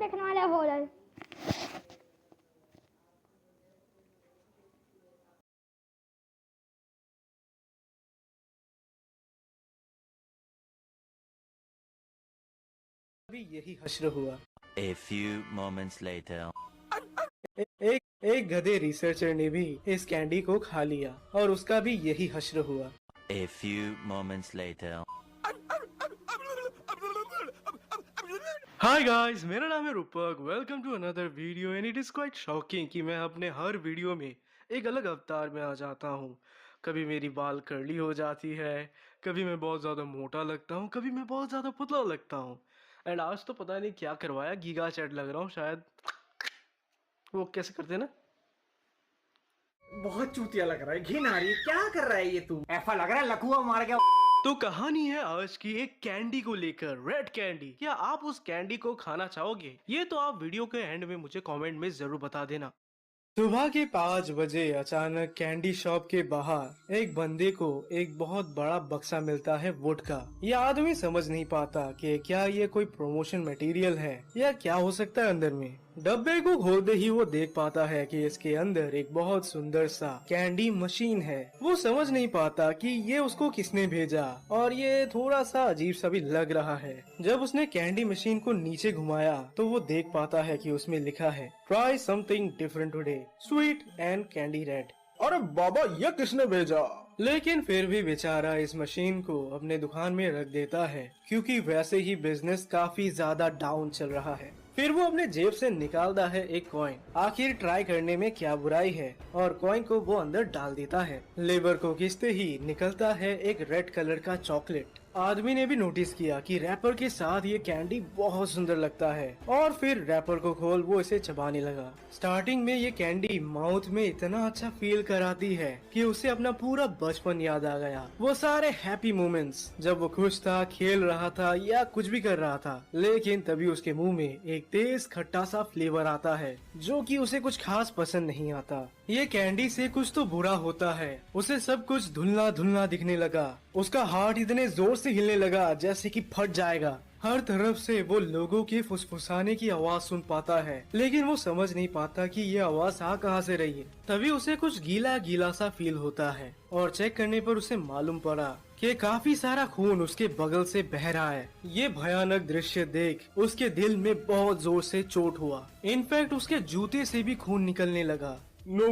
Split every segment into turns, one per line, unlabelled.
देखने वाले हॉरर।
अभी यही हश्र हुआ।
A few moments later.
एक गधे रिसर्चर ने भी इस कैंडी को खा लिया और उसका भी यही हश्र हुआ।
A few moments later.
Hi guys, मेरा नाम है Rupak. Welcome to another video and it is quite shocking कि मैं अपने हर वीडियो में एक अलग अवतार में आ जाता हूँ। कभी मेरी बाल कर्ली हो जाती है, कभी मैं बहुत ज़्यादा मोटा लगता हूँ, कभी मैं बहुत ज़्यादा पतला लगता हूँ। एंड आज तो पता नहीं क्या करवाया, गीगा चैट लग रहा हूँ शायद। वो कैसे करते हैं ना।
बहुत चूतिया लग रहा है, घिन आ रही है। क्या कर रहा है ये तू? ऐसा लग रहा है लकुआ मार गया।
तो कहानी है आज की एक कैंडी को लेकर, रेड कैंडी। क्या आप उस कैंडी को खाना चाहोगे? ये तो आप वीडियो के एंड में मुझे कमेंट में जरूर बता देना। सुबह के 5 बजे अचानक कैंडी शॉप के बाहर एक बंदे को एक बहुत बड़ा बक्सा मिलता है वुड का। यह आदमी समझ नहीं पाता कि क्या ये कोई प्रमोशन मटेरियल है या क्या हो सकता है अंदर में। डब्बे को खोलते ही वो देख पाता है कि इसके अंदर एक बहुत सुंदर सा कैंडी मशीन है। वो समझ नहीं पाता कि ये उसको किसने भेजा और ये थोड़ा सा अजीब सा भी लग रहा है। जब उसने कैंडी मशीन को नीचे घुमाया तो वो देख पाता है कि उसमें लिखा है try something different today, sweet and candy red.
अरे बाबा, ये किसने भेजा?
लेकिन फिर भी बेचारा इस मशीन को अपने दुकान में रख देता है क्योंकि वैसे ही बिजनेस काफी ज्यादा डाउन चल रहा है। फिर वो अपने जेब से निकालता है एक कॉइन। आखिर ट्राई करने में क्या बुराई है, और कॉइन को वो अंदर डाल देता है। लेबर को खींचते ही निकलता है एक रेड कलर का चॉकलेट। आदमी ने भी नोटिस किया कि रैपर के साथ ये कैंडी बहुत सुंदर लगता है और फिर रैपर को खोल वो इसे चबाने लगा। स्टार्टिंग में ये कैंडी माउथ में इतना अच्छा फील कराती है कि उसे अपना पूरा बचपन याद आ गया। वो सारे हैप्पी मोमेंट्स जब वो खुश था, खेल रहा था या कुछ भी कर रहा था। लेकिन तभी उसके मुंह में एक तेज खट्टा सा फ्लेवर आता है जो कि उसे कुछ खास पसंद नहीं आता। ये कैंडी से कुछ तो बुरा होता है। उसे सब कुछ धुलना धुलना दिखने लगा। उसका हार्ट इतने जोर से हिलने लगा जैसे कि फट जाएगा। हर तरफ से वो लोगों के फुसफुसाने की आवाज सुन पाता है, लेकिन वो समझ नहीं पाता कि ये आवाज आ कहाँ से रही है। तभी उसे कुछ गीला गीला सा फील होता है और चेक करने पर उसे मालूम पड़ा कि काफी सारा खून उसके बगल से बह रहा है। ये भयानक दृश्य देख उसके दिल में बहुत जोर से चोट हुआ। इनफैक्ट उसके जूते से भी खून निकलने लगा।
No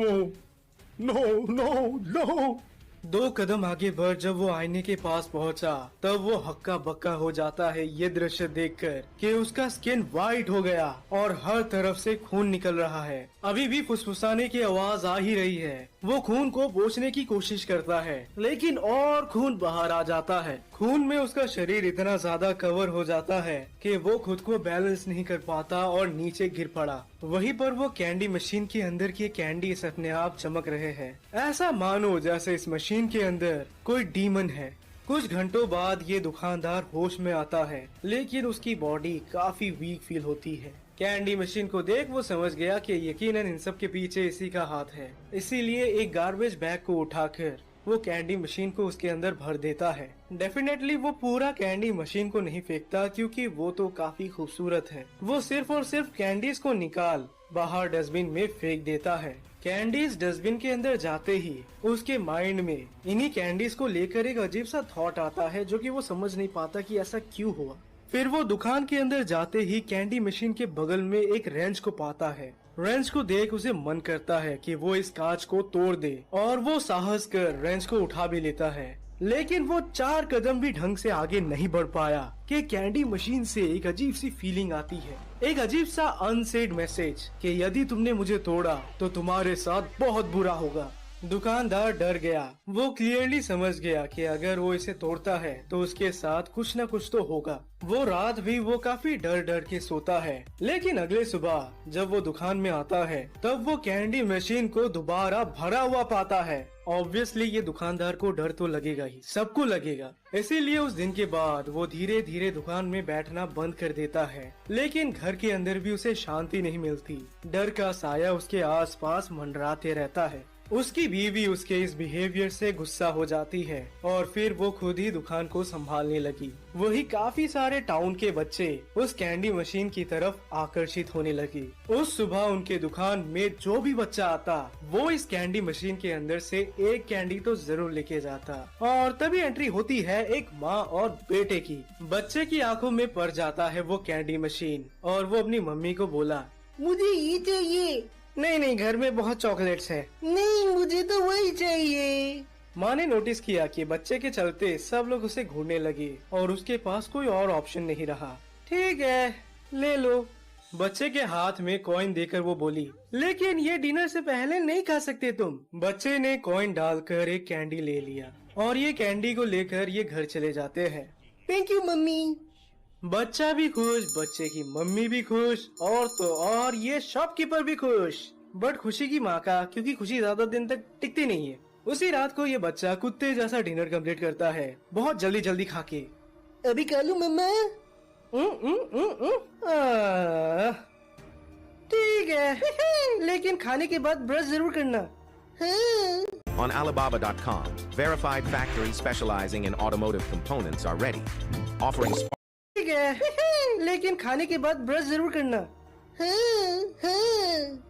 no no no.
2 कदम आगे बढ़ जब वो आईने के पास पहुंचा तब वो हक्का बक्का हो जाता है ये दृश्य देखकर कि उसका स्किन वाइट हो गया और हर तरफ से खून निकल रहा है। अभी भी फुसफुसाने की आवाज आ ही रही है। वो खून को पोंछने की कोशिश करता है लेकिन और खून बाहर आ जाता है। खून में उसका शरीर इतना ज्यादा कवर हो जाता है कि वो खुद को बैलेंस नहीं कर पाता और नीचे गिर पड़ा। वहीं पर वो कैंडी मशीन के अंदर के कैंडीज अपने आप चमक रहे हैं। ऐसा मानो जैसे इस मशीन के अंदर कोई डीमन है। कुछ घंटों बाद ये दुकानदार होश में आता है लेकिन उसकी बॉडी काफी वीक फील होती है। कैंडी मशीन को देख वो समझ गया कि यकीनन इन सब के पीछे इसी का हाथ है। इसीलिए एक गार्बेज बैग को उठाकर वो कैंडी मशीन को उसके अंदर भर देता है। डेफिनेटली वो पूरा कैंडी मशीन को नहीं फेंकता क्योंकि वो तो काफी खूबसूरत है। वो सिर्फ और सिर्फ कैंडीज को निकाल बाहर डस्टबिन में फेंक देता है। कैंडीज डस्टबिन के अंदर जाते ही उसके माइंड में इन्हीं कैंडीज को लेकर एक अजीब सा थॉट आता है जो कि वो समझ नहीं पाता कि ऐसा क्यों हुआ। फिर वो दुकान के अंदर जाते ही कैंडी मशीन के बगल में एक रेंच को पाता है। रेंच को देख उसे मन करता है कि वो इस कांच को तोड़ दे और वो साहस कर रेंच को उठा भी लेता है। लेकिन वो 4 कदम भी ढंग से आगे नहीं बढ़ पाया कि कैंडी मशीन से एक अजीब सी फीलिंग आती है, एक अजीब सा अनसेड मैसेज कि यदि तुमने मुझे तोड़ा तो तुम्हारे साथ बहुत बुरा होगा। दुकानदार डर गया। वो क्लियरली समझ गया कि अगर वो इसे तोड़ता है तो उसके साथ कुछ न कुछ तो होगा। वो रात भी वो काफी डर डर के सोता है। लेकिन अगले सुबह जब वो दुकान में आता है तब वो कैंडी मशीन को दोबारा भरा हुआ पाता है। ऑब्वियसली ये दुकानदार को डर तो लगेगा ही, सबको लगेगा। इसीलिए उस दिन के बाद वो धीरे धीरे दुकान में बैठना बंद कर देता है। लेकिन घर के अंदर भी उसे शांति नहीं मिलती। डर का साया उसके आसपास मंडराते रहता है। उसकी बीवी उसके इस बिहेवियर से गुस्सा हो जाती है और फिर वो खुद ही दुकान को संभालने लगी। वही काफी सारे टाउन के बच्चे उस कैंडी मशीन की तरफ आकर्षित होने लगे। उस सुबह उनके दुकान में जो भी बच्चा आता वो इस कैंडी मशीन के अंदर से एक कैंडी तो जरूर लेके जाता और तभी एंट्री होती है एक माँ और बेटे की। बच्चे की आंखों में पड़ जाता है वो कैंडी मशीन और वो अपनी मम्मी को बोला,
मुझे ये चाहिए।
नहीं नहीं, घर में बहुत चॉकलेट्स हैं।
नहीं, मुझे तो वही चाहिए।
माँ ने नोटिस किया कि बच्चे के चलते सब लोग उसे घूरने लगे और उसके पास कोई और ऑप्शन नहीं रहा। ठीक है, ले लो। बच्चे के हाथ में कॉइन देकर वो बोली, लेकिन ये डिनर से पहले नहीं खा सकते तुम। बच्चे ने कॉइन डालकर एक कैंडी ले लिया और ये कैंडी को लेकर ये घर चले जाते हैं।
Thank you mummy.
बच्चा भी खुश, बच्चे की मम्मी भी खुश और तो और ये शॉपकीपर भी खुश। बट खुशी की माँ का, क्योंकि खुशी ज्यादा दिन तक टिकती नहीं है। उसी रात को ये बच्चा कुत्ते जैसा डिनर कंप्लीट करता है, बहुत जल्दी जल्दी खा के।
अभी खा लूं मम्मा?
ठीक है, लेकिन खाने के बाद ब्रश जरूर करना।
हाँ।
On Alibaba.com, verified factories specializing in automotive components are ready, offering
ठीक है, लेकिन खाने के बाद ब्रश जरूर करना।
हाँ, हाँ।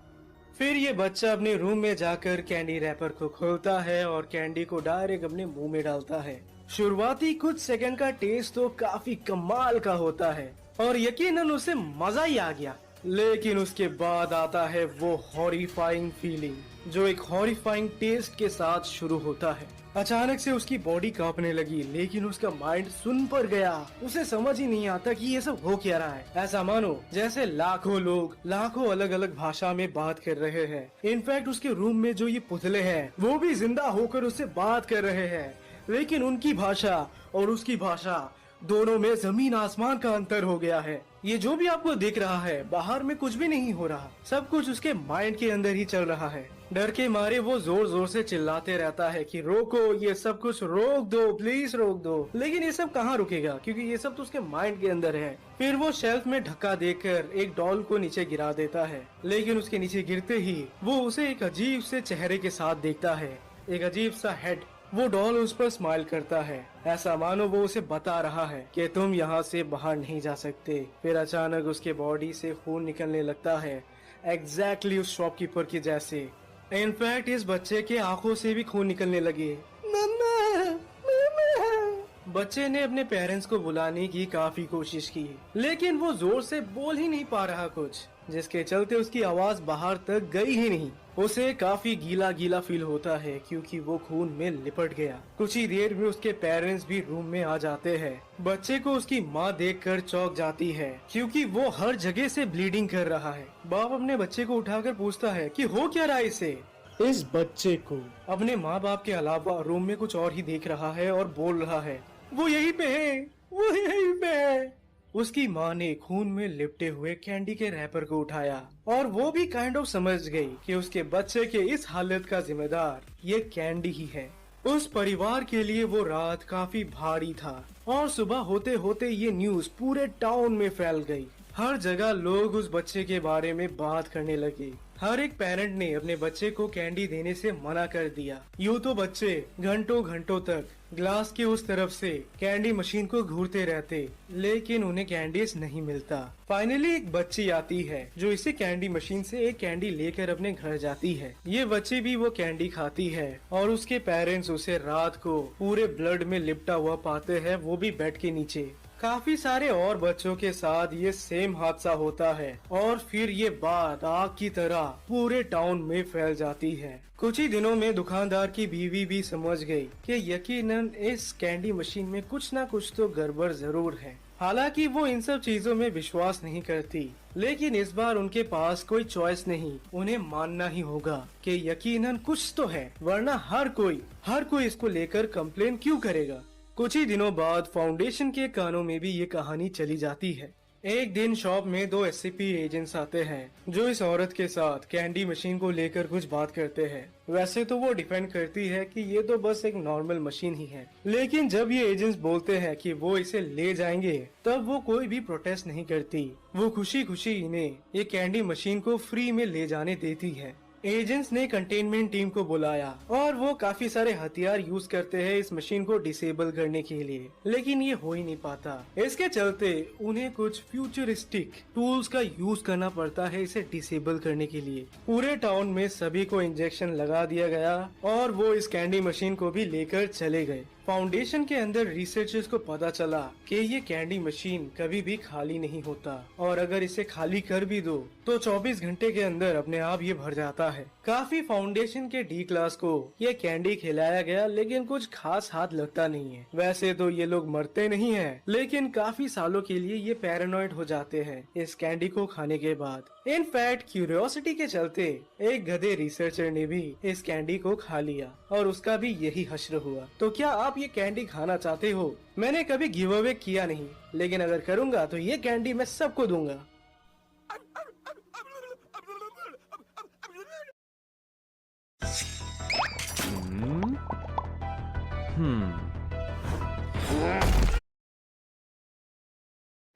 फिर ये बच्चा अपने रूम में जाकर कैंडी रैपर को खोलता है और कैंडी को डायरेक्ट अपने मुंह में डालता है। शुरुआती कुछ सेकंड का टेस्ट तो काफी कमाल का होता है और यकीनन उसे मजा ही आ गया। लेकिन उसके बाद आता है वो हॉरिफाइंग फीलिंग जो एक हॉरिफाइंग टेस्ट के साथ शुरू होता है। अचानक से उसकी बॉडी कांपने लगी, लेकिन उसका माइंड सुन पर गया। उसे समझ ही नहीं आता कि ये सब हो क्या रहा है। ऐसा मानो जैसे लाखों लोग लाखों अलग अलग भाषा में बात कर रहे हैं। इनफैक्ट उसके रूम में जो ये पुतले हैं वो भी जिंदा होकर उससे बात कर रहे हैं, लेकिन उनकी भाषा और उसकी भाषा दोनों में जमीन आसमान का अंतर हो गया है। ये जो भी आपको दिख रहा है बाहर में कुछ भी नहीं हो रहा, सब कुछ उसके माइंड के अंदर ही चल रहा है। डर के मारे वो जोर जोर से चिल्लाते रहता है कि रोको, ये सब कुछ रोक दो, प्लीज रोक दो। लेकिन ये सब कहाँ रुकेगा, क्योंकि ये सब तो उसके माइंड के अंदर है। फिर वो शेल्फ में धक्का देकर एक डॉल को नीचे गिरा देता है, लेकिन उसके नीचे गिरते ही वो उसे एक अजीब से चेहरे के साथ देखता है, एक अजीब सा हेड। वो डॉल उस पर स्माइल करता है, ऐसा मानो वो उसे बता रहा है कि तुम यहाँ से बाहर नहीं जा सकते। फिर अचानक उसके बॉडी से खून निकलने लगता है, एग्जैक्टली उस शॉपकीपर की जैसे। इनफैक्ट इस बच्चे के आंखों से भी खून निकलने लगे।
मम्मा, मम्मा।
बच्चे ने अपने पेरेंट्स को बुलाने की काफी कोशिश की, लेकिन वो जोर से बोल ही नहीं पा रहा कुछ, जिसके चलते उसकी आवाज बाहर तक गई ही नहीं। उसे काफी गीला गीला फील होता है क्योंकि वो खून में लिपट गया। कुछ ही देर में उसके पेरेंट्स भी रूम में आ जाते हैं। बच्चे को उसकी माँ देखकर चौंक जाती है क्योंकि वो हर जगह से ब्लीडिंग कर रहा है। बाप अपने बच्चे को उठाकर पूछता है कि हो क्या रहा है इसे। इस बच्चे को अपने माँ बाप के अलावा रूम में कुछ और ही देख रहा है और बोल रहा है, वो यहीं पे है, वो यहीं पे है। उसकी माँ ने खून में लिपटे हुए कैंडी के रैपर को उठाया और वो भी काइंड ऑफ समझ गई कि उसके बच्चे के इस हालत का जिम्मेदार ये कैंडी ही है। उस परिवार के लिए वो रात काफी भारी था और सुबह होते होते ये न्यूज पूरे टाउन में फैल गई। हर जगह लोग उस बच्चे के बारे में बात करने लगे। हर एक पेरेंट ने अपने बच्चे को कैंडी देने से मना कर दिया। यूँ तो बच्चे घंटों घंटों तक ग्लास के उस तरफ से कैंडी मशीन को घूरते रहते, लेकिन उन्हें कैंडीज नहीं मिलता। फाइनली एक बच्ची आती है जो इसी कैंडी मशीन से एक कैंडी लेकर अपने घर जाती है। ये बच्ची भी वो कैंडी खाती है और उसके पेरेंट्स उसे रात को पूरे ब्लड में लिपटा हुआ पाते हैं, वो भी बेड के नीचे। काफी सारे और बच्चों के साथ ये सेम हादसा होता है और फिर ये बात आग की तरह पूरे टाउन में फैल जाती है। कुछ ही दिनों में दुकानदार की बीवी भी समझ गई कि यकीनन इस कैंडी मशीन में कुछ ना कुछ तो गड़बड़ जरूर है। हालांकि वो इन सब चीजों में विश्वास नहीं करती, लेकिन इस बार उनके पास कोई चॉइस नहीं, उन्हें मानना ही होगा कि यकीनन कुछ तो है, वरना हर कोई इसको लेकर कंप्लेन क्यों करेगा। कुछ ही दिनों बाद फाउंडेशन के कानों में भी ये कहानी चली जाती है। एक दिन शॉप में 2 SCP एजेंट्स आते हैं जो इस औरत के साथ कैंडी मशीन को लेकर कुछ बात करते हैं। वैसे तो वो डिफेंड करती है कि ये तो बस एक नॉर्मल मशीन ही है, लेकिन जब ये एजेंट्स बोलते हैं कि वो इसे ले जाएंगे तब वो कोई भी प्रोटेस्ट नहीं करती। वो खुशी खुशी इन्हें ये कैंडी मशीन को फ्री में ले जाने देती है। एजेंट्स ने कंटेनमेंट टीम को बुलाया और वो काफी सारे हथियार यूज करते हैं इस मशीन को डिसेबल करने के लिए, लेकिन ये हो ही नहीं पाता। इसके चलते उन्हें कुछ फ्यूचरिस्टिक टूल्स का यूज करना पड़ता है इसे डिसेबल करने के लिए। पूरे टाउन में सभी को इंजेक्शन लगा दिया गया और वो इस कैंडी मशीन को भी लेकर चले गए। फाउंडेशन के अंदर रिसर्चर्स को पता चला कि ये कैंडी मशीन कभी भी खाली नहीं होता और अगर इसे खाली कर भी दो तो 24 घंटे के अंदर अपने आप ये भर जाता है। काफी फाउंडेशन के डी क्लास को ये कैंडी खिलाया गया, लेकिन कुछ खास हाथ लगता नहीं है। वैसे तो ये लोग मरते नहीं हैं, लेकिन काफी सालों के लिए ये पैरानॉइड हो जाते हैं इस कैंडी को खाने के बाद। इनफैक्ट क्यूरियोसिटी के चलते एक गधे रिसर्चर ने भी इस कैंडी को खा लिया और उसका भी यही हश्र हुआ। तो क्या आप ये कैंडी खाना चाहते हो? मैंने कभी गिव अवे किया नहीं, लेकिन अगर करूँगा तो ये कैंडी मैं सबको दूंगा।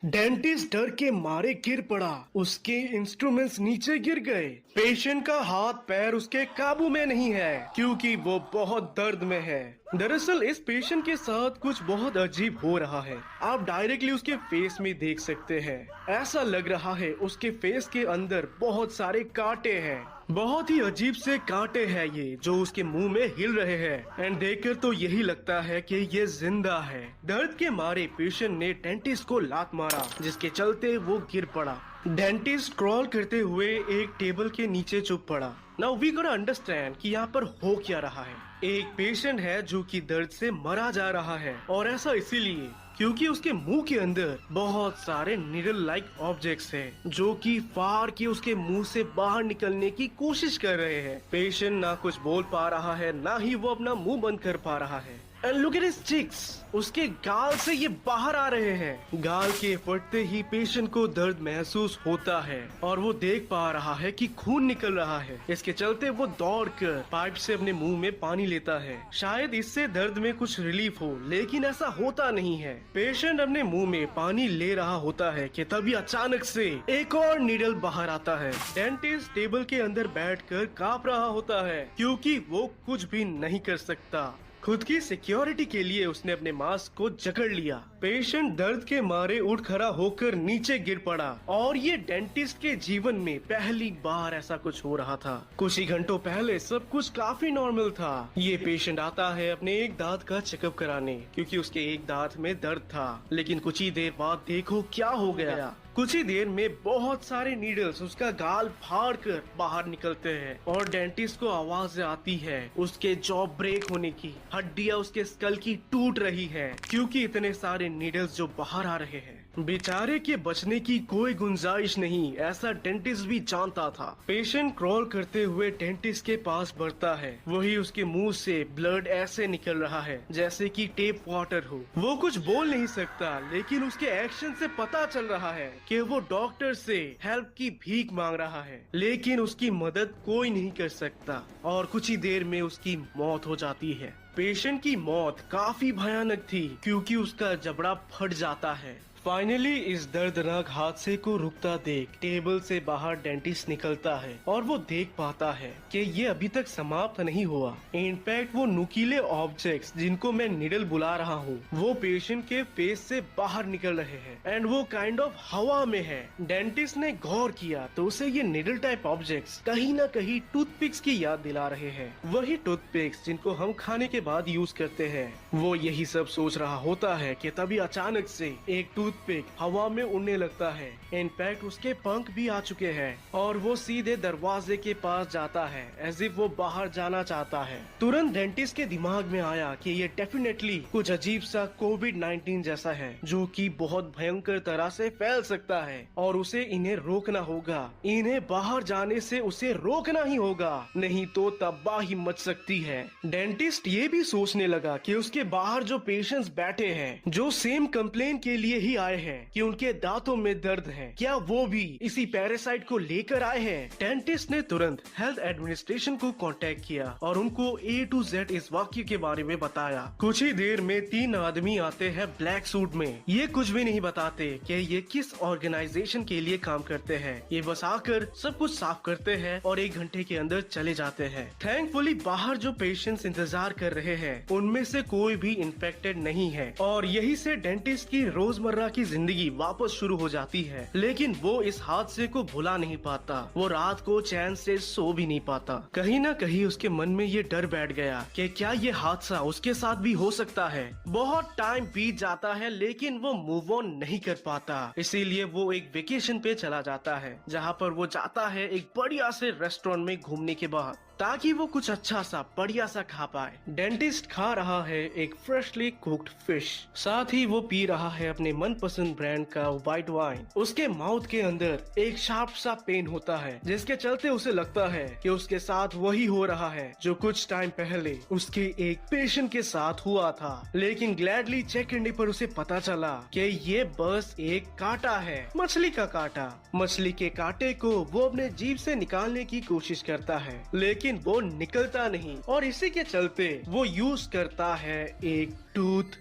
डेंटिस्ट डर के मारे गिर पड़ा, उसके इंस्ट्रूमेंट्स नीचे गिर गए। पेशेंट का हाथ पैर उसके काबू में नहीं है क्योंकि वो बहुत दर्द में है। दरअसल इस पेशेंट के साथ कुछ बहुत अजीब हो रहा है। आप डायरेक्टली उसके फेस में देख सकते हैं। ऐसा लग रहा है उसके फेस के अंदर बहुत सारे कांटे हैं। बहुत ही अजीब से कांटे हैं ये जो उसके मुंह में हिल रहे हैं एंड देखकर तो यही लगता है कि ये जिंदा है। दर्द के मारे पेशेंट ने डेंटिस्ट को लात मारा जिसके चलते वो गिर पड़ा। डेंटिस्ट क्रॉल करते हुए एक टेबल के नीचे चुप पड़ा। नाउ वी गोना अंडरस्टैंड कि यहाँ पर हो क्या रहा है। एक पेशेंट है जो कि दर्द से मरा जा रहा है और ऐसा इसीलिए क्योंकि उसके मुंह के अंदर बहुत सारे निडल लाइक ऑब्जेक्ट्स हैं जो कि फाड़ के उसके मुंह से बाहर निकलने की कोशिश कर रहे हैं। पेशेंट ना कुछ बोल पा रहा है ना ही वो अपना मुंह बंद कर पा रहा है। And look at his cheeks, उसके गाल से ये बाहर आ रहे हैं। गाल के फटते ही पेशेंट को दर्द महसूस होता है और वो देख पा रहा है कि खून निकल रहा है। इसके चलते वो दौड़कर पाइप से अपने मुंह में पानी लेता है, शायद इससे दर्द में कुछ रिलीफ हो, लेकिन ऐसा होता नहीं है। पेशेंट अपने मुंह में पानी ले रहा होता है कि तभी अचानक से एक और नीडल बाहर आता है। डेंटिस्ट टेबल के अंदर बैठकर कांप रहा होता है क्योंकि वो कुछ भी नहीं कर सकता। खुद की सिक्योरिटी के लिए उसने अपने मास्क को जकड़ लिया। पेशेंट दर्द के मारे उठ खड़ा होकर नीचे गिर पड़ा और ये डेंटिस्ट के जीवन में पहली बार ऐसा कुछ हो रहा था। कुछ ही घंटों पहले सब कुछ काफी नॉर्मल था। ये पेशेंट आता है अपने एक दांत का चेकअप कराने क्योंकि उसके एक दांत में दर्द था, लेकिन कुछ ही देर बाद देखो क्या हो गया। कुछ ही देर में बहुत सारे नीडल्स उसका गाल फाड़ कर बाहर निकलते हैं और डेंटिस्ट को आवाज आती है उसके जॉ ब्रेक होने की। हड्डियां उसके स्कल की टूट रही है क्योंकि इतने सारे नीडल्स जो बाहर आ रहे हैं। बेचारे के बचने की कोई गुंजाइश नहीं, ऐसा डेंटिस्ट भी जानता था। पेशेंट क्रॉल करते हुए डेंटिस्ट के पास बढ़ता है। वही उसके मुंह से ब्लड ऐसे निकल रहा है जैसे कि टेप वाटर हो। वो कुछ बोल नहीं सकता, लेकिन उसके एक्शन से पता चल रहा है कि वो डॉक्टर से हेल्प की भीख मांग रहा है, लेकिन उसकी मदद कोई नहीं कर सकता और कुछ ही देर में उसकी मौत हो जाती है। पेशेंट की मौत काफी भयानक थी क्योंकि उसका जबड़ा फट जाता है। फाइनली इस दर्दनाक हादसे को रुकता देख टेबल से बाहर डेंटिस्ट निकलता है और वो देख पाता है कि ये अभी तक समाप्त नहीं हुआ। इनफैक्ट वो नुकीले ऑब्जेक्ट्स जिनको मैं निडल बुला रहा हूँ वो पेशेंट के फेस से बाहर निकल रहे हैं एंड वो काइंड ऑफ हवा में है। डेंटिस्ट ने गौर किया तो उसे ये निडल टाइप ऑब्जेक्ट्स कहीं ना कहीं टूथपिक्स की याद दिला रहे हैं, वही टूथपिक्स जिनको हम खाने के बाद यूज करते हैं। वो यही सब सोच रहा होता है कि तभी अचानक से एक टूथपिक हवा में उड़ने लगता है। इनफैक्ट उसके पंख भी आ चुके हैं और वो सीधे दरवाजे के पास जाता है एज इफ वो बाहर जाना चाहता है। तुरंत डेंटिस्ट के दिमाग में आया कि ये डेफिनेटली कुछ अजीब सा कोविड-19 जैसा है जो कि बहुत भयंकर तरह से फैल सकता है और उसे इन्हें रोकना होगा। इन्हें बाहर जाने से उसे रोकना ही होगा, नहीं तो तबाही मच सकती है। डेंटिस्ट ये भी सोचने लगा कि उसके बाहर जो पेशेंट्स बैठे हैं जो सेम कंप्लेन के लिए ही आए हैं कि उनके दांतों में दर्द है, क्या वो भी इसी पैरासाइट को लेकर आए हैं? डेंटिस्ट ने तुरंत हेल्थ एडमिनिस्ट्रेशन को कांटेक्ट किया और उनको A to Z इस वाक्य के बारे में बताया। कुछ ही देर में 3 आदमी आते हैं ब्लैक सूट में। ये कुछ भी नहीं बताते कि ये किस ऑर्गेनाइजेशन के लिए काम करते हैं। ये बस आकर सब कुछ साफ करते हैं और 1 घंटे के अंदर चले जाते हैं। थैंकफुली बाहर जो पेशेंट्स इंतजार कर रहे हैं उनमें से कोई भी इन्फेक्टेड नहीं है और यही से डेंटिस्ट की रोजमर्रा की जिंदगी वापस शुरू हो जाती है। लेकिन वो इस हादसे को भुला नहीं पाता। वो रात को चैन से सो भी नहीं पाता। कहीं ना कहीं उसके मन में ये डर बैठ गया कि क्या ये हादसा उसके साथ भी हो सकता है। बहुत टाइम बीत जाता है लेकिन वो मूव ऑन नहीं कर पाता। इसीलिए वो एक वेकेशन पे चला जाता है जहाँ पर वो जाता है एक बढ़िया से रेस्टोरेंट में घूमने के बाद, ताकि वो कुछ अच्छा सा बढ़िया सा खा पाए। डेंटिस्ट खा रहा है एक फ्रेशली कुक्ड फिश, साथ ही वो पी रहा है अपने मनपसंद ब्रांड का व्हाइट वाइन। उसके माउथ के अंदर एक शार्प सा पेन होता है जिसके चलते उसे लगता है कि उसके साथ वही हो रहा है जो कुछ टाइम पहले उसके एक पेशेंट के साथ हुआ था। लेकिन ग्लैडली चेक करने पर उसे पता चला कि ये बस एक कांटा है, मछली का कांटा। मछली के कांटे को वो अपने जीभ से निकालने की कोशिश करता है लेकिन वो निकलता नहीं और इसी के चलते वो यूज करता है एक टूथ।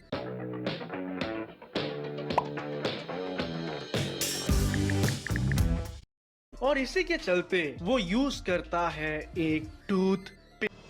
और इसी के चलते वो यूज करता है एक टूथ।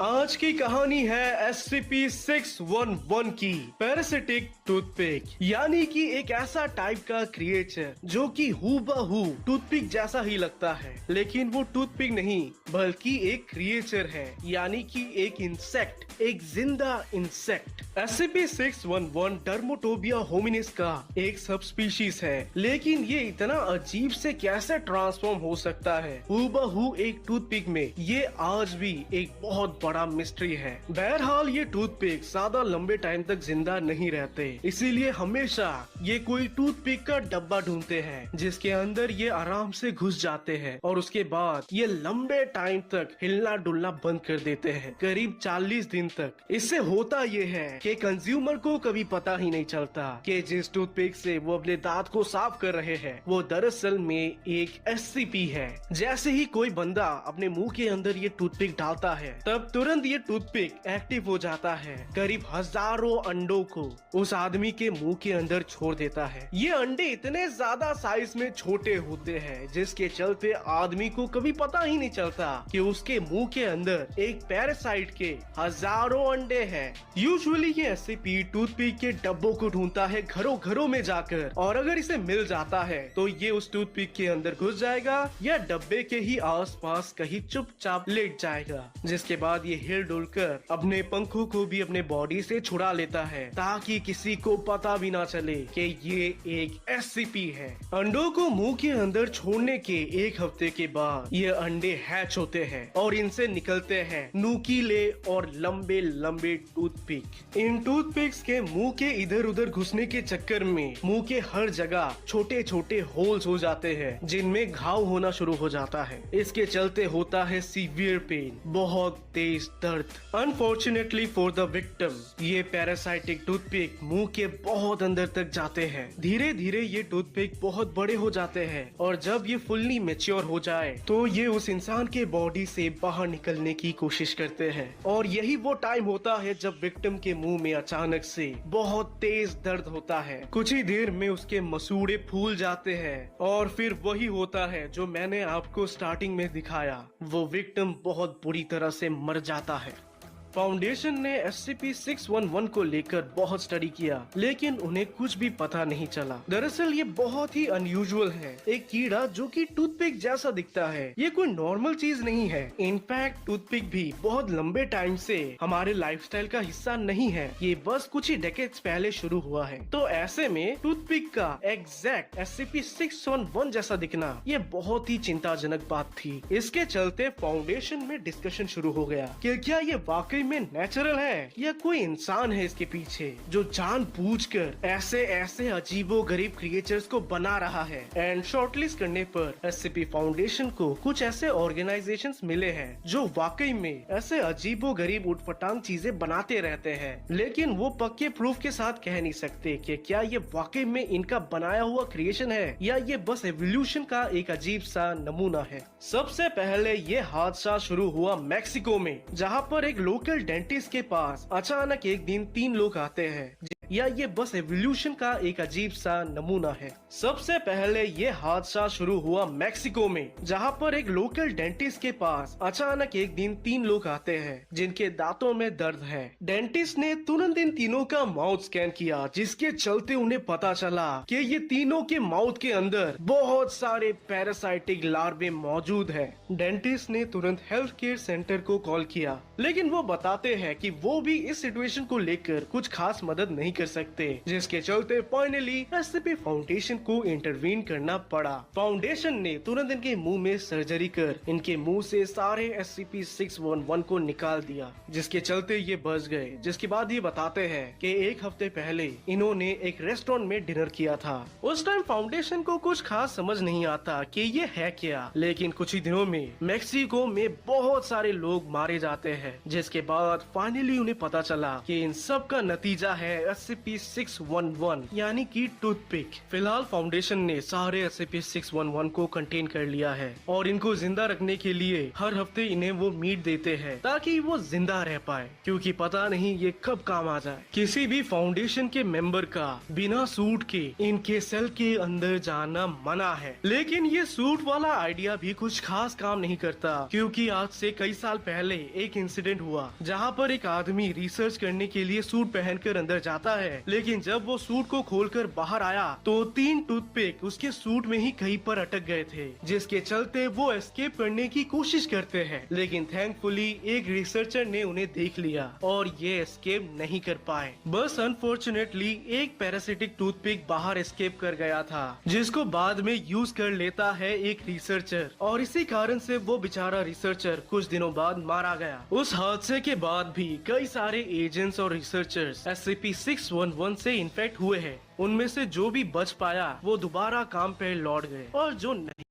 आज की कहानी है SCP-611 की पैरासिटिक टूथपिक, यानी कि एक ऐसा टाइप का क्रिएचर जो कि हूबहू टूथपिक जैसा ही लगता है, लेकिन वो टूथपिक नहीं बल्कि एक क्रिएचर है, यानी कि एक इंसेक्ट, एक जिंदा इंसेक्ट। SCP-611 डर्मोटोबिया होमिनिस का एक सब स्पीशीज है, लेकिन ये इतना अजीब से कैसे ट्रांसफॉर्म हो सकता है हूबहू एक टूथपिक में, ये आज भी एक बहुत बड़ा मिस्ट्री है। बहरहाल ये टूथपिक ज्यादा लंबे टाइम तक जिंदा नहीं रहते, इसीलिए हमेशा ये कोई टूथपिक का डब्बा ढूंढते हैं जिसके अंदर ये आराम से घुस जाते हैं और उसके बाद ये लंबे टाइम तक हिलना डुलना बंद कर देते हैं, करीब 40 दिन तक। इससे होता ये है कि कंज्यूमर को कभी पता ही नहीं चलता कि जिस टूथपिक से वो अपने दांत को साफ कर रहे हैं वो दरअसल में एक SCP है। जैसे ही कोई बंदा अपने मुंह के अंदर ये टूथपिक डालता है तब तुरंत ये टूथपिक एक्टिव हो जाता है, करीब हजारों अंडों को उस आदमी के मुंह के अंदर छोड़ देता है। ये अंडे इतने ज्यादा साइज में छोटे होते हैं जिसके चलते आदमी को कभी पता ही नहीं चलता कि उसके मुंह के अंदर एक पैरासाइट के हजारों अंडे हैं। यूजुअली ये SCP टूथपिक के डब्बों को ढूंढता है घरों घरों में जाकर, और अगर इसे मिल जाता है तो ये उस टूथपिक के अंदर घुस जाएगा या डब्बे के ही आसपास कहीं चुपचाप लेट जाएगा, जिसके बाद ये हिल डुल कर अपने पंखों को भी अपने बॉडी से छुड़ा लेता है ताकि किसी को पता भी ना चले कि ये एक SCP है। अंडों को मुंह के अंदर छोड़ने के 1 हफ्ते के बाद ये अंडे हैच होते हैं और इनसे निकलते हैं नुकीले और लंबे लंबे टूथपिक। इन टूथपिक्स के मुंह के इधर उधर घुसने के चक्कर में मुंह के हर जगह छोटे छोटे होल्स हो जाते हैं जिनमें घाव होना शुरू हो जाता है। इसके चलते होता है सीवियर पेन, बहुत तेज दर्द। अनफॉर्चुनेटली फॉर द विक्टिम ये पैरासाइटिक टूथपिक मुंह के बहुत अंदर तक जाते हैं। धीरे धीरे ये टूथपिक बहुत बड़े हो जाते हैं और जब ये फुल्ली मैच्योर हो जाए तो ये उस इंसान के बॉडी से बाहर निकलने की कोशिश करते हैं, और यही वो टाइम होता है जब विक्टिम के मुंह में अचानक से बहुत तेज दर्द होता है। कुछ ही देर में उसके मसूड़े फूल जाते हैं और फिर वही होता है जो मैंने आपको स्टार्टिंग में दिखाया, वो विक्टिम बहुत बुरी तरह से मर जाता है। फाउंडेशन ने SCP-611 को लेकर बहुत स्टडी किया लेकिन उन्हें कुछ भी पता नहीं चला। दरअसल ये बहुत ही अनयूजुअल है, एक कीड़ा जो कि टूथपिक जैसा दिखता है। ये कोई नॉर्मल चीज नहीं है। इनफैक्ट टूथपिक भी बहुत लंबे टाइम से हमारे लाइफस्टाइल का हिस्सा नहीं है, ये बस कुछ ही डेकेड्स पहले शुरू हुआ है। तो ऐसे में टूथपिक का एग्जैक्ट SCP-611 जैसा दिखना ये बहुत ही चिंताजनक बात थी। इसके चलते फाउंडेशन में डिस्कशन शुरू हो गया कि क्या ये वाकई में नेचुरल है या कोई इंसान है इसके पीछे जो जानबूझकर ऐसे ऐसे अजीबोगरीब क्रिएचर्स को बना रहा है। एंड शॉर्टलिस्ट करने पर SCP फाउंडेशन को कुछ ऐसे ऑर्गेनाइजेशंस मिले हैं जो वाकई में ऐसे अजीबोगरीब उटपटांग चीजें बनाते रहते हैं, लेकिन वो पक्के प्रूफ के साथ कह नहीं सकते कि क्या ये वाकई में इनका बनाया हुआ क्रिएशन है या ये बस एवोल्यूशन का एक अजीब सा नमूना है। सबसे पहले ये हादसा शुरू हुआ मैक्सिको में, जहाँ पर एक लोकल डेंटिस्ट के पास अचानक एक दिन 3 लोग आते हैं, या ये बस एवोल्यूशन का एक अजीब सा नमूना है। सबसे पहले ये हादसा शुरू हुआ मैक्सिको में, जहाँ पर एक लोकल डेंटिस्ट के पास अचानक एक दिन 3 लोग आते हैं जिनके दांतों में दर्द है। डेंटिस्ट ने तुरंत इन तीनों का माउथ स्कैन किया, जिसके चलते उन्हें पता चला कि ये तीनों के माउथ के अंदर बहुत सारे पैरासाइटिक लार्वे मौजूद है। डेंटिस्ट ने तुरंत हेल्थ केयर सेंटर को कॉल किया, लेकिन वो बताते हैं कि वो भी इस सिचुएशन को लेकर कुछ खास मदद नहीं कर सकते, जिसके चलते फाइनली SCP फाउंडेशन को इंटरवीन करना पड़ा। फाउंडेशन ने तुरंत इनके मुंह में सर्जरी कर इनके मुंह से सारे SCP-611 को निकाल दिया, जिसके चलते ये बच गए। जिसके बाद ये बताते हैं कि एक हफ्ते पहले इन्होंने एक रेस्टोरेंट में डिनर किया था। उस टाइम फाउंडेशन को कुछ खास समझ नहीं आता कि ये है क्या, लेकिन कुछ ही दिनों में मैक्सिको में बहुत सारे लोग मारे जाते हैं, जिसके बाद फाइनली उन्हें पता चला कि इन सब का नतीजा है SCP-611 यानी कि टूथपिक। फिलहाल फाउंडेशन ने सारे SCP-611 को कंटेन कर लिया है और इनको जिंदा रखने के लिए हर हफ्ते इन्हें वो मीट देते हैं ताकि वो जिंदा रह पाए, क्योंकि पता नहीं ये कब काम आ जाए। किसी भी फाउंडेशन के मेंबर का बिना सूट के इनके सेल के अंदर जाना मना है, लेकिन ये सूट वाला आइडिया भी कुछ खास काम नहीं करता, क्योंकि आज से कई साल पहले एक इंसिडेंट हुआ जहाँ पर एक आदमी रिसर्च करने के लिए सूट पहनकर अंदर जाता है, लेकिन जब वो सूट को खोलकर बाहर आया तो 3 टूथपिक उसके सूट में ही कहीं पर अटक गए थे, जिसके चलते वो एस्केप करने की कोशिश करते हैं, लेकिन थैंकफुली एक रिसर्चर ने उन्हें देख लिया और ये एस्केप नहीं कर पाए। बस अनफॉर्चुनेटली एक पैरासिटिक टूथपिक बाहर एस्केप कर गया था, जिसको बाद में यूज कर लेता है एक रिसर्चर, और इसी कारण से वो बेचारा रिसर्चर कुछ दिनों बाद मारा गया। उस हादसे के बाद भी कई सारे एजेंट्स और रिसर्चर्स SCP-611 से इन्फेक्ट हुए हैं। उनमें से जो भी बच पाया वो दोबारा काम पे लौट गए, और जो नहीं।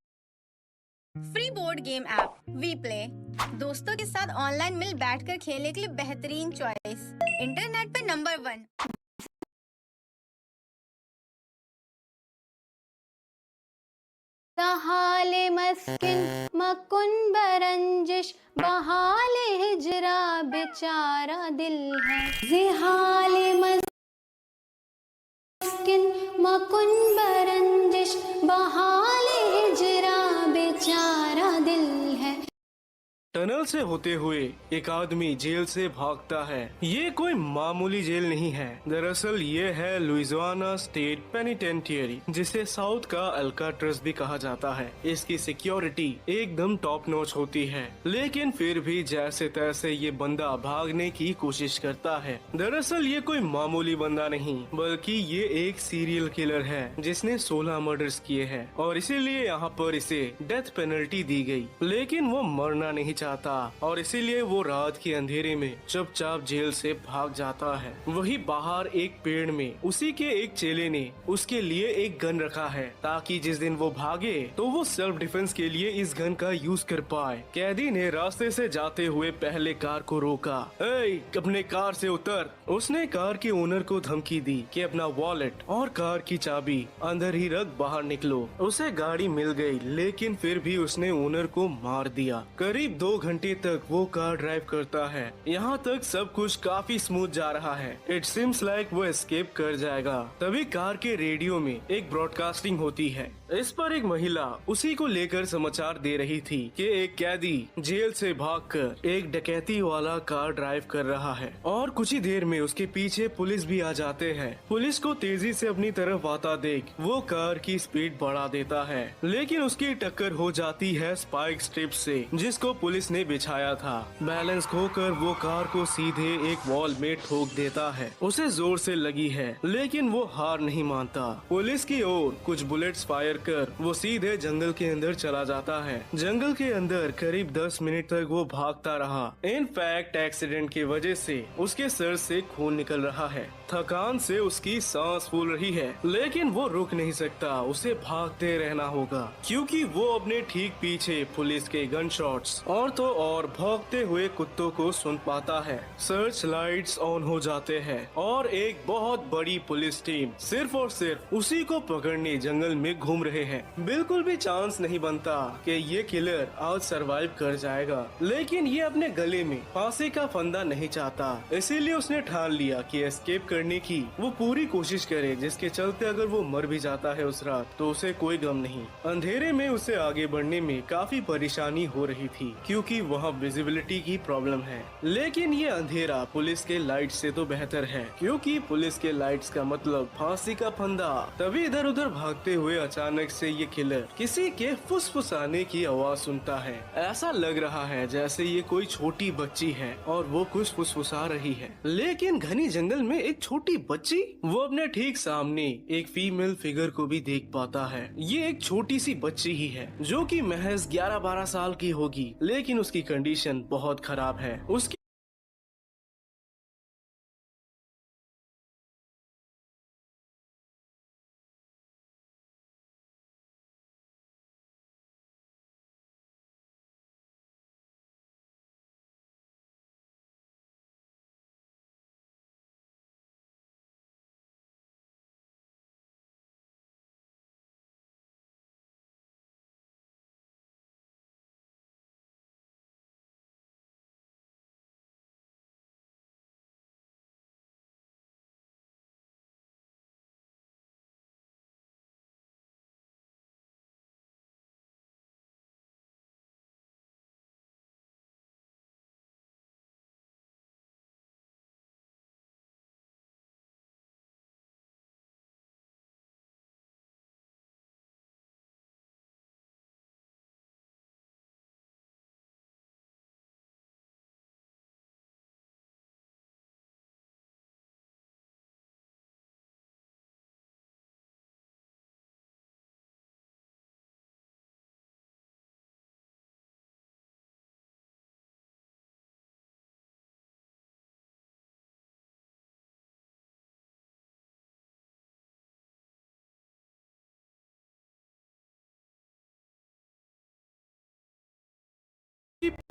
Free board game app we play दोस्तों के साथ ऑनलाइन मिल बैठकर खेलने के लिए बेहतरीन चॉइस, इंटरनेट पे नंबर 1।
हाले मस्किन मकुन बरंजिश बहाले हिजरा बेचारा दिल है। जिहाले मस्किन मकुन बरंजिश बहाले हिजरा बेचारा दिल है।
टनल से होते हुए एक आदमी जेल से भागता है। ये कोई मामूली जेल नहीं है, दरअसल ये है लुइजियाना स्टेट पेनिटेंशियरी, जिसे साउथ का अल्काट्रस भी कहा जाता है। इसकी सिक्योरिटी एकदम टॉप नॉच होती है, लेकिन फिर भी जैसे तैसे ये बंदा भागने की कोशिश करता है। दरअसल ये कोई मामूली बंदा नहीं, बल्कि ये एक सीरियल किलर है जिसने 16 मर्डर्स किए हैं, और इसीलिए यहाँ पर इसे डेथ पेनल्टी दी गई। लेकिन वो मरना नहीं चाहता, और इसीलिए वो रात के अंधेरे में चुपचाप जेल से भाग जाता है। वही बाहर एक पेड़ में उसी के एक चेले ने उसके लिए एक गन रखा है, ताकि जिस दिन वो भागे तो वो सेल्फ डिफेंस के लिए इस गन का यूज कर पाए। कैदी ने रास्ते से जाते हुए पहले कार को रोका। ए, अपने कार से उतर। उसने कार के ओनर को धमकी दी कि अपना वॉलेट और कार की चाबी अंदर ही रख बाहर निकलो। उसे गाड़ी मिल गई, लेकिन फिर भी उसने ओनर को मार दिया। करीब 2 घंटे तक वो कार ड्राइव करता है। यहाँ तक सब कुछ काफी स्मूथ जा रहा है। इट सीम्स लाइक वो एस्केप कर जाएगा। तभी कार के रेडियो में एक ब्रॉडकास्टिंग होती है। इस पर एक महिला उसी को लेकर समाचार दे रही थी कि एक कैदी जेल से भागकर एक डकैती वाला कार ड्राइव कर रहा है, और कुछ ही देर में उसके पीछे पुलिस भी आ जाते हैं। पुलिस को तेजी से अपनी तरफ आता देख वो कार की स्पीड बढ़ा देता है, लेकिन उसकी टक्कर हो जाती है स्पाइक स्ट्रिप से, जिसको पुलिस पुलिस ने बिछाया था। बैलेंस खोकर वो कार को सीधे एक वॉल में ठोक देता है। उसे जोर से लगी है लेकिन वो हार नहीं मानता। पुलिस की ओर कुछ बुलेट्स फायर कर वो सीधे जंगल के अंदर चला जाता है। जंगल के अंदर करीब 10 मिनट तक वो भागता रहा। इनफैक्ट एक्सीडेंट की वजह से उसके सर से खून निकल रहा है। थकान से उसकी सांस फूल रही है लेकिन वो रुक नहीं सकता। उसे भागते रहना होगा क्योंकि वो अपने ठीक पीछे पुलिस के गन शॉट्स और तो और भौंकते हुए कुत्तों को सुन पाता है। सर्च लाइट्स ऑन हो जाते हैं और एक बहुत बड़ी पुलिस टीम सिर्फ और सिर्फ उसी को पकड़ने जंगल में घूम रहे हैं। बिल्कुल भी चांस नहीं बनता कि ये किलर आज सरवाइव कर जाएगा, लेकिन ये अपने गले में फांसी का फंदा नहीं चाहता। इसीलिए उसने ठान लिया कि एस्केप करने की वो पूरी कोशिश करे, जिसके चलते अगर वो मर भी जाता है उस रात तो उसे कोई गम नहीं। अंधेरे में उसे आगे बढ़ने में काफी परेशानी हो रही थी क्योंकि वहाँ विजिबिलिटी की प्रॉब्लम है। लेकिन ये अंधेरा पुलिस के लाइट से तो बेहतर है क्योंकि पुलिस के लाइट्स का मतलब फांसी का फंदा। तभी इधर उधर भागते हुए अचानक से ये किलर किसी के फुसफुसाने की आवाज सुनता है। ऐसा लग रहा है जैसे ये कोई छोटी बच्ची है और वो कुछ फुसफुसा रही है। लेकिन घनी जंगल में एक छोटी बच्ची, वो अपने ठीक सामने एक फीमेल फिगर को भी देख पाता है। ये एक छोटी सी बच्ची ही है जो कि महज 11-12 साल की होगी, लेकिन उसकी कंडीशन बहुत खराब है। उसकी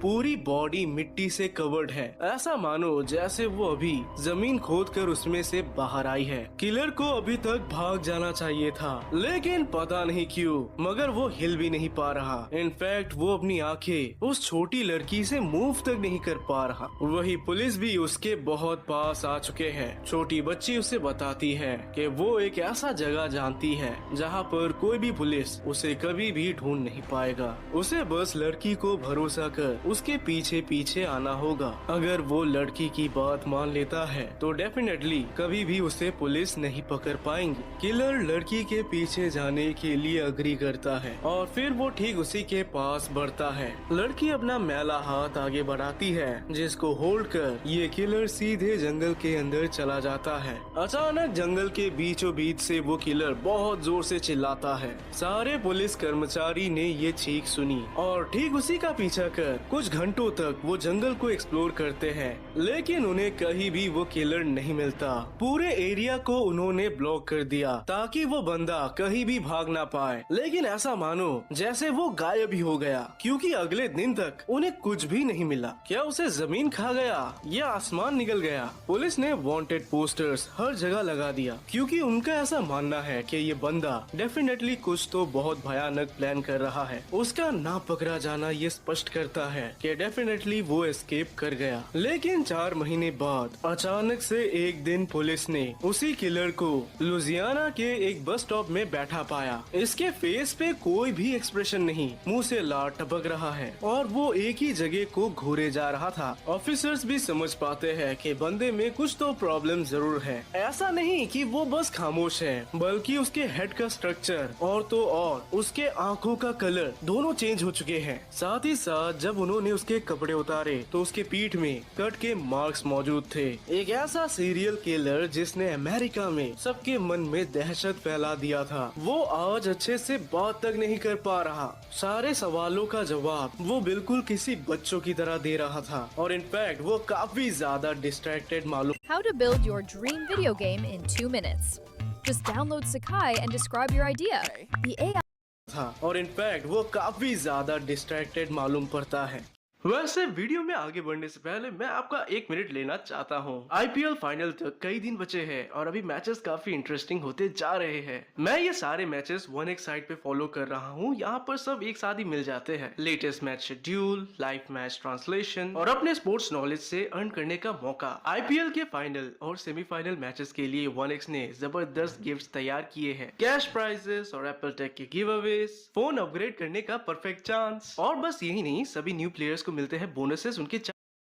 पूरी बॉडी मिट्टी से कवर्ड है। ऐसा मानो जैसे वो अभी जमीन खोदकर उसमें से बाहर आई है। किलर को अभी तक भाग जाना चाहिए था लेकिन पता नहीं क्यों मगर वो हिल भी नहीं पा रहा। इनफैक्ट वो अपनी आंखें उस छोटी लड़की से मूव तक नहीं कर पा रहा। वही पुलिस भी उसके बहुत पास आ चुके हैं। छोटी बच्ची उसे बताती है कि वो एक ऐसा जगह जानती है जहाँ पर कोई भी पुलिस उसे कभी भी ढूंढ नहीं पाएगा। उसे बस लड़की को भरोसा कर उसके पीछे पीछे आना होगा। अगर वो लड़की की बात मान लेता है तो डेफिनेटली कभी भी उसे पुलिस नहीं पकड़ पाएंगे। किलर लड़की के पीछे जाने के लिए अग्री करता है और फिर वो ठीक उसी के पास बढ़ता है। लड़की अपना मैला हाथ आगे बढ़ाती है जिसको होल्ड कर ये किलर सीधे जंगल के अंदर चला जाता है। अचानक जंगल के बीचों बीच से वो किलर बहुत जोर से चिल्लाता है। सारे पुलिस कर्मचारी ने ये चीख सुनी और ठीक उसी का पीछा कर कुछ घंटों तक वो जंगल को एक्सप्लोर करते हैं लेकिन उन्हें कहीं भी वो किलर नहीं मिलता। पूरे एरिया को उन्होंने ब्लॉक कर दिया ताकि वो बंदा कहीं भी भाग ना पाए। लेकिन ऐसा मानो जैसे वो गायब ही हो गया क्योंकि अगले दिन तक उन्हें कुछ भी नहीं मिला। क्या उसे जमीन खा गया या आसमान निकल गया? पुलिस ने वांटेड पोस्टर्स हर जगह लगा दिया क्योंकि उनका ऐसा मानना है कि ये बंदा डेफिनेटली कुछ तो बहुत भयानक प्लान कर रहा है। उसका ना पकड़ा जाना ये स्पष्ट करता है कि डेफिनेटली वो एस्केप कर गया। लेकिन 4 महीने बाद अचानक से एक दिन पुलिस ने उसी किलर को लुजियाना के एक बस स्टॉप में बैठा पाया। इसके फेस पे कोई भी एक्सप्रेशन नहीं, मुंह से लार टपक रहा है और वो एक ही जगह को घूरे जा रहा था। ऑफिसर्स भी समझ पाते हैं कि बंदे में कुछ तो प्रॉब्लम जरूर है। ऐसा नहीं कि वो बस खामोश है बल्कि उसके हेड का स्ट्रक्चर और तो और उसके आँखों का कलर दोनों चेंज हो चुके हैं। साथ ही साथ जब उन्होंने उसके कपड़े उतारे तो उसके पीठ में कट के मार्क्स मौजूद थे। एक ऐसा सीरियल किलर जिसने अमेरिका में सबके मन में दहशत फैला दिया था, वो आज अच्छे से बात तक नहीं कर पा रहा। सारे सवालों का जवाब वो बिल्कुल किसी बच्चों की तरह दे रहा था और इनफैक्ट वो काफी ज्यादा डिस्ट्रैक्टेड मालूम
How to buiद your dream video game in 2 minutes. Just download Sakai and describe your idea. The AI
था और इनफैक्ट वो काफी ज्यादा डिस्ट्रैक्टेड मालूम पड़ता है। वैसे वीडियो में आगे बढ़ने से पहले मैं आपका 1 मिनट लेना चाहता हूँ। IPL फाइनल तक कई दिन बचे हैं और अभी मैचेस काफी इंटरेस्टिंग होते जा रहे हैं। मैं ये सारे मैचेस 1x साइट पे फॉलो कर रहा हूँ। यहाँ पर सब एक साथ ही मिल जाते हैं। Latest match schedule, live match translation और अपने स्पोर्ट्स नॉलेज से अर्न करने का मौका। IPL के फाइनल और सेमीफाइनल मैचेस के लिए 1x ने जबरदस्त गिफ्ट तैयार किए हैं। कैश प्राइजेस और एप्पल टेक के गिव अवेज, फोन अपग्रेड करने का परफेक्ट चांस और बस यही नहीं, सभी न्यू प्लेयर्स को मिलते हैं बोनसेस। उनके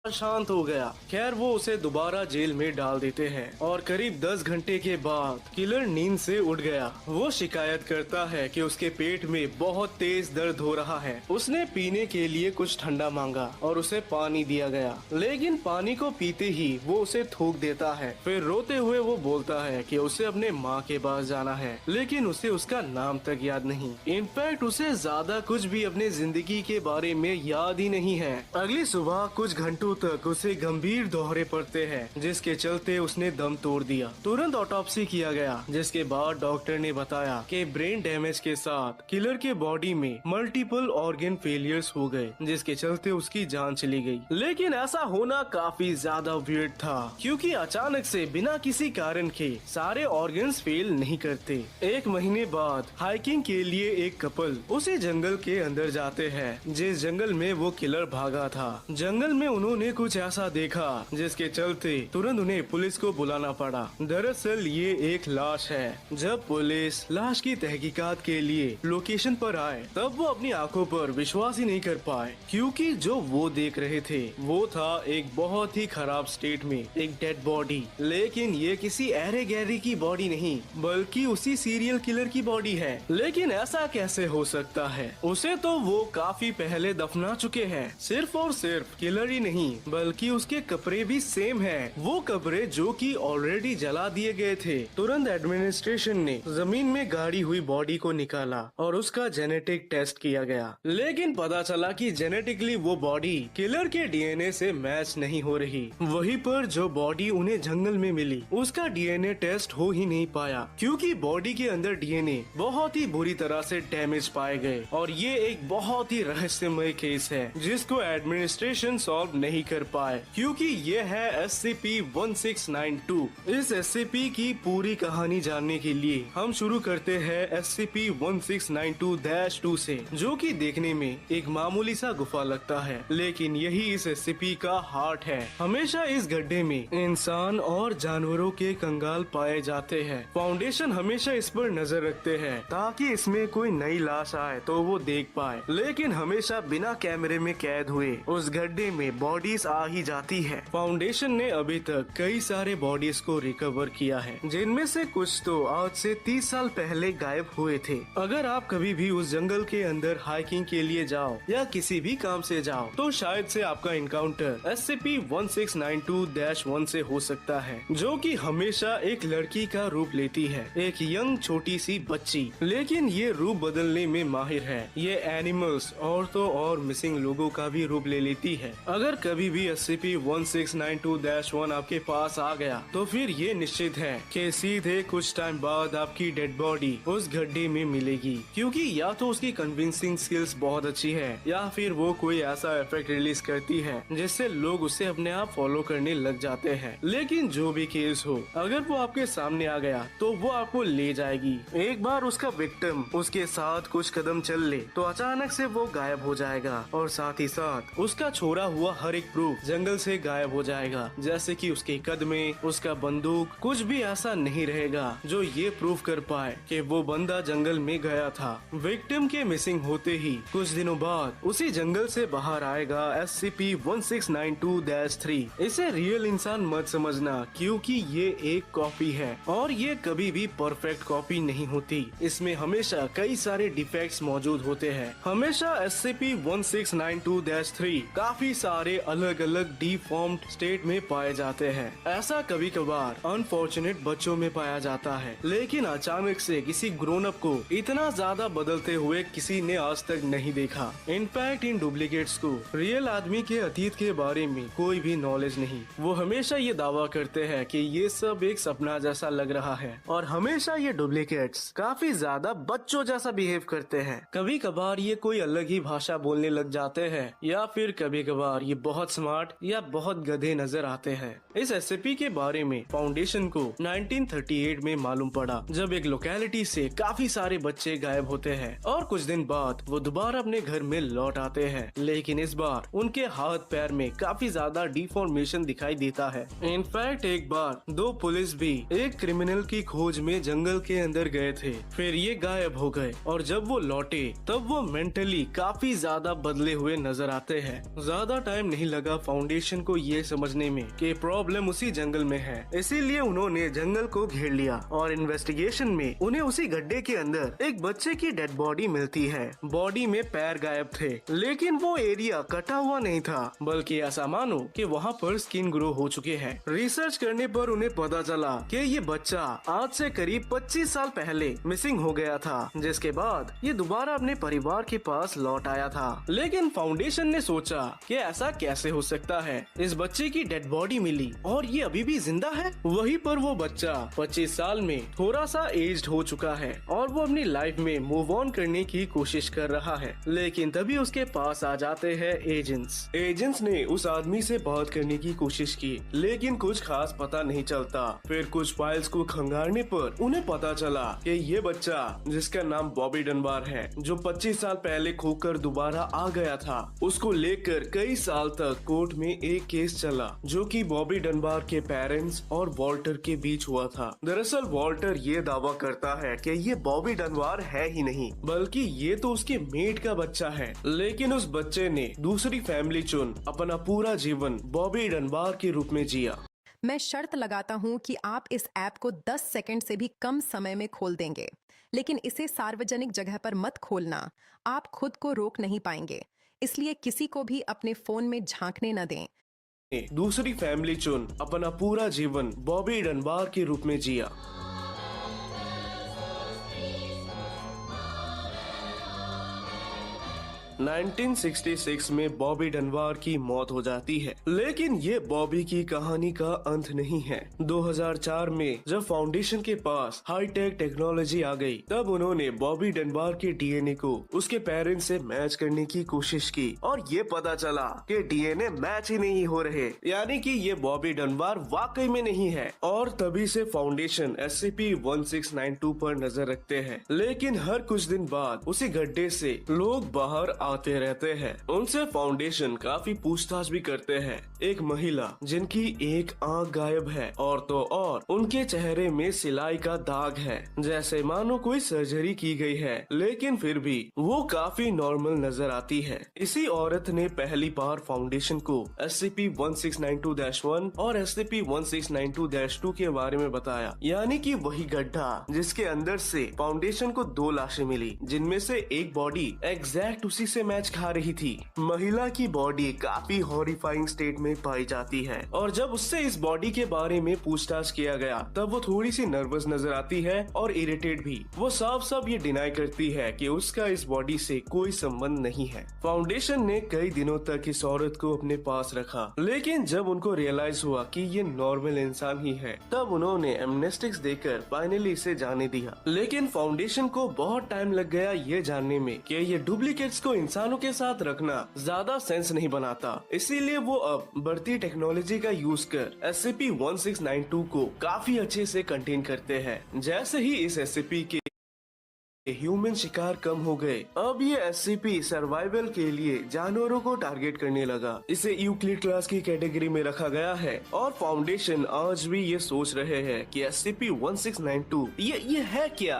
शांत हो गया। खैर वो उसे दोबारा जेल में डाल देते हैं और करीब 10 घंटे के बाद किलर नींद से उठ गया। वो शिकायत करता है कि उसके पेट में बहुत तेज दर्द हो रहा है। उसने पीने के लिए कुछ ठंडा मांगा और उसे पानी दिया गया, लेकिन पानी को पीते ही वो उसे थूक देता है। फिर रोते हुए वो बोलता है कि उसे अपने माँ के पास जाना है, लेकिन उसे उसका नाम तक याद नहीं। इनफैक्ट उसे ज्यादा कुछ भी अपने जिंदगी के बारे में याद ही नहीं है। अगली सुबह कुछ घंटों तक उसे गंभीर दौरे पड़ते हैं, जिसके चलते उसने दम तोड़ दिया। तुरंत ऑटोप्सी किया गया, जिसके बाद डॉक्टर ने बताया कि ब्रेन डैमेज के साथ किलर के बॉडी में मल्टीपल ऑर्गन फेलियर्स हो गए, जिसके चलते उसकी जान चली गई। लेकिन ऐसा होना काफी ज्यादा वियर्ड था, क्योंकि अचानक से बिना किसी कारण के सारे ऑर्गन्स फेल नहीं करते। 1 महीने बाद हाइकिंग के लिए एक कपल उसी जंगल के अंदर जाते हैं जिस जंगल में वो किलर भागा था। जंगल में उन्होंने कुछ ऐसा देखा जिसके चलते तुरंत उन्हें पुलिस को बुलाना पड़ा। दरअसल ये एक लाश है। जब पुलिस लाश की तहकीकात के लिए लोकेशन पर आए तब वो अपनी आंखों पर विश्वास ही नहीं कर पाए, क्योंकि जो वो देख रहे थे वो था एक बहुत ही खराब स्टेट में एक डेड बॉडी। लेकिन ये किसी अरे गहरे की बॉडी नहीं, बल्कि उसी सीरियल किलर की बॉडी है। लेकिन ऐसा कैसे हो सकता है? उसे तो वो काफी पहले दफना चुके हैं। सिर्फ और सिर्फ किलर ही नहीं, बल्कि उसके कपड़े भी सेम हैं। वो कपड़े जो कि ऑलरेडी जला दिए गए थे। तुरंत एडमिनिस्ट्रेशन ने जमीन में गाड़ी हुई बॉडी को निकाला और उसका जेनेटिक टेस्ट किया गया, लेकिन पता चला कि जेनेटिकली वो बॉडी किलर के डीएनए से मैच नहीं हो रही। वहीं पर जो बॉडी उन्हें जंगल में मिली उसका डीएनए टेस्ट हो ही नहीं पाया, क्योंकि बॉडी के अंदर डीएनए बहुत ही बुरी तरह से डैमेज पाए गए। और ये एक बहुत ही रहस्यमय केस है जिसको एडमिनिस्ट्रेशन सॉल्व नहीं कर पाए, क्योंकि ये है SCP-1692। इस SCP की पूरी कहानी जानने के लिए हम शुरू करते हैं SCP-1692-2 से, जो कि देखने में एक मामूली सा गुफा लगता है, लेकिन यही इस SCP का हार्ट है। हमेशा इस गड्ढे में इंसान और जानवरों के कंगाल पाए जाते हैं। फाउंडेशन हमेशा इस पर नजर रखते हैं ताकि इसमें कोई नई लाश आए तो वो देख पाए, लेकिन हमेशा बिना कैमरे में कैद हुए उस गड्ढे में बॉडीज आ ही जाती है। फाउंडेशन ने अभी तक कई सारे बॉडीज को रिकवर किया है, जिनमें से कुछ तो आज से 30 साल पहले गायब हुए थे। अगर आप कभी भी उस जंगल के अंदर हाइकिंग के लिए जाओ या किसी भी काम से जाओ तो शायद से आपका इनकाउंटर SCP-1692-1 से हो सकता है, जो कि हमेशा एक लड़की का रूप लेती है, एक यंग छोटी सी बच्ची। लेकिन ये रूप बदलने में माहिर है। ये एनिमल्स, औरतों और मिसिंग लोगों का भी रूप ले लेती है। अगर कभी भी SCP-1692-1 आपके पास आ गया तो फिर ये निश्चित है कि सीधे कुछ टाइम बाद आपकी डेड बॉडी उस गड्ढे में मिलेगी, क्योंकि या तो उसकी कन्विंसिंग स्किल्स बहुत अच्छी है या फिर वो कोई ऐसा इफेक्ट रिलीज करती है जिससे लोग उसे अपने आप फॉलो करने लग जाते हैं। लेकिन जो भी केस हो, अगर वो आपके सामने आ गया तो वो आपको ले जाएगी। एक बार उसका विक्टिम उसके साथ कुछ कदम चल ले तो अचानक से वो गायब हो जाएगा और साथ ही साथ उसका छोड़ा हुआ हर एक प्रूफ जंगल से गायब हो जाएगा, जैसे कि उसके कदमे, उसका बंदूक, कुछ भी ऐसा नहीं रहेगा जो ये प्रूफ कर पाए कि वो बंदा जंगल में गया था। विक्टिम के मिसिंग होते ही कुछ दिनों बाद उसी जंगल से बाहर आएगा SCP-1692-3। इसे रियल इंसान मत समझना, क्योंकि ये एक कॉपी है और ये कभी भी परफेक्ट कॉपी नहीं होती। इसमें हमेशा कई सारे डिफेक्ट्स मौजूद होते हैं। हमेशा SCP-1692-3 काफी सारे अलग अलग डिफॉर्म्ड स्टेट में पाए जाते हैं। ऐसा कभी कभार अनफॉर्चुनेट बच्चों में पाया जाता है, लेकिन अचानक से किसी ग्रोन अप को इतना ज्यादा बदलते हुए किसी ने आज तक नहीं देखा। इनफैक्ट इन डुप्लीकेट्स को रियल आदमी के अतीत के बारे में कोई भी नॉलेज नहीं। वो हमेशा ये दावा करते हैं कि ये सब एक सपना जैसा लग रहा है और हमेशा ये डुप्लीकेट्स काफी ज्यादा बच्चों जैसा बिहेव करते हैं। कभी कभार ये कोई अलग ही भाषा बोलने लग जाते हैं या फिर कभी कभार ये बहुत स्मार्ट या बहुत गधे नजर आते हैं। इस SCP के बारे में फाउंडेशन को 1938 में मालूम पड़ा, जब एक लोकेलिटी से काफी सारे बच्चे गायब होते हैं और कुछ दिन बाद वो दोबारा अपने घर में लौट आते हैं, लेकिन इस बार उनके हाथ पैर में काफी ज्यादा डिफॉर्मेशन दिखाई देता है। इनफैक्ट एक बार दो पुलिस भी एक क्रिमिनल की खोज में जंगल के अंदर गए थे, फिर ये गायब हो गए और जब वो लौटे तब वो मेंटली काफी ज्यादा बदले हुए नजर आते हैं। ज्यादा टाइम नहीं लगा फाउंडेशन को ये समझने में कि प्रॉब्लम उसी जंगल में है, इसीलिए उन्होंने जंगल को घेर लिया और इन्वेस्टिगेशन में उन्हें उसी गड्ढे के अंदर एक बच्चे की डेड बॉडी मिलती है। बॉडी में पैर गायब थे, लेकिन वो एरिया कटा हुआ नहीं था, बल्कि ऐसा मानो कि वहाँ पर स्किन ग्रो हो चुके हैं। रिसर्च करने पर उन्हें पता चला कि ये बच्चा आज से करीब 25 साल पहले मिसिंग हो गया था, जिसके बाद ये दोबारा अपने परिवार के पास लौट आया था। लेकिन फाउंडेशन ने सोचा कि ऐसा कैसे हो सकता है, इस बच्चे की डेड बॉडी मिली और ये अभी भी जिंदा है। वहीं पर वो बच्चा 25 साल में थोड़ा सा एज्ड हो चुका है और वो अपनी लाइफ में मूव ऑन करने की कोशिश कर रहा है, लेकिन तभी उसके पास आ जाते हैं एजेंट्स ने उस आदमी से बात करने की कोशिश की, लेकिन कुछ खास पता नहीं चलता। फिर कुछ फाइल्स को खंगालने पर उन्हें पता चला कि ये बच्चा, जिसका नाम बॉबी डनबार है, जो 25 साल पहले खोकर दोबारा आ गया था, उसको लेकर कई साल तक कोर्ट में एक केस चला, जो कि बॉबी डनबार के पेरेंट्स और वॉल्टर के बीच हुआ था। दरअसल वॉल्टर ये दावा करता है कि ये बॉबी डनबार है ही नहीं, बल्कि ये तो उसके मेट का बच्चा है, लेकिन उस बच्चे ने दूसरी फैमिली चुन अपना पूरा जीवन बॉबी डनबार के रूप में जिया।
मैं शर्त लगाता हूँ कि आप इस ऐप को 10 सेकंड से भी कम समय में खोल देंगे, लेकिन इसे सार्वजनिक जगह पर मत खोलना। आप खुद को रोक नहीं पाएंगे, इसलिए किसी को भी अपने फोन में झांकने न दें।
दूसरी फैमिली चुन अपना पूरा जीवन बॉबी डनबार के रूप में जिया। 1966 में बॉबी डनबार की मौत हो जाती है, लेकिन ये बॉबी की कहानी का अंत नहीं है। 2004 में जब फाउंडेशन के पास हाईटेक टेक्नोलॉजी आ गई, तब उन्होंने बॉबी डनबार के डीएनए को उसके पेरेंट्स से मैच करने की कोशिश की और ये पता चला कि डीएनए मैच ही नहीं हो रहे, यानी कि ये बॉबी डनबार वाकई में नहीं है। और तभी से फाउंडेशन SCP-1692 पर नजर रखते हैं, लेकिन हर कुछ दिन बाद उसी गड्ढे से लोग बाहर आते रहते हैं। उनसे फाउंडेशन काफी पूछताछ भी करते हैं। एक महिला जिनकी एक आंख गायब है और तो और उनके चेहरे में सिलाई का दाग है, जैसे मानो कोई सर्जरी की गई है, लेकिन फिर भी वो काफी नॉर्मल नजर आती है। इसी औरत ने पहली बार फाउंडेशन को SCP-1692-1 और SCP-1692-2 के बारे में बताया, यानी कि वही गड्ढा जिसके अंदर से फाउंडेशन को 2 लाशें मिली, जिनमें से एक बॉडी एग्जैक्ट उसी से मैच खा रही थी। महिला की बॉडी काफी हॉरिफाइंग स्टेट में पाई जाती है और जब उससे इस बॉडी के बारे में पूछताछ किया गया, तब वो थोड़ी सी नर्वस नजर आती है और इरिटेट भी। वो साफ ये डिनाई करती है कि उसका इस बॉडी से कोई संबंध नहीं है। फाउंडेशन ने कई दिनों तक इस औरत को अपने पास रखा, लेकिन जब उनको रियलाइज हुआ कि ये नॉर्मल इंसान ही है, तब उन्होंने एमनेस्टिक्स देकर फाइनली इसे जाने दिया। लेकिन फाउंडेशन को बहुत टाइम लग गया ये जानने में कि ये डुप्लीकेट्स को इंसानों के साथ रखना ज्यादा सेंस नहीं बनाता, इसीलिए वो अब बढ़ती टेक्नोलॉजी का यूज कर SCP-1692 को काफी अच्छे से कंटेन करते हैं। जैसे ही इस SCP के ह्यूमन शिकार कम हो गए। अब ये SCP सर्वाइवल के लिए जानवरों को टारगेट करने लगा। इसे यूक्लिड क्लास की कैटेगरी में रखा गया है और फाउंडेशन आज भी ये सोच रहे हैं कि SCP-1692 ये है क्या।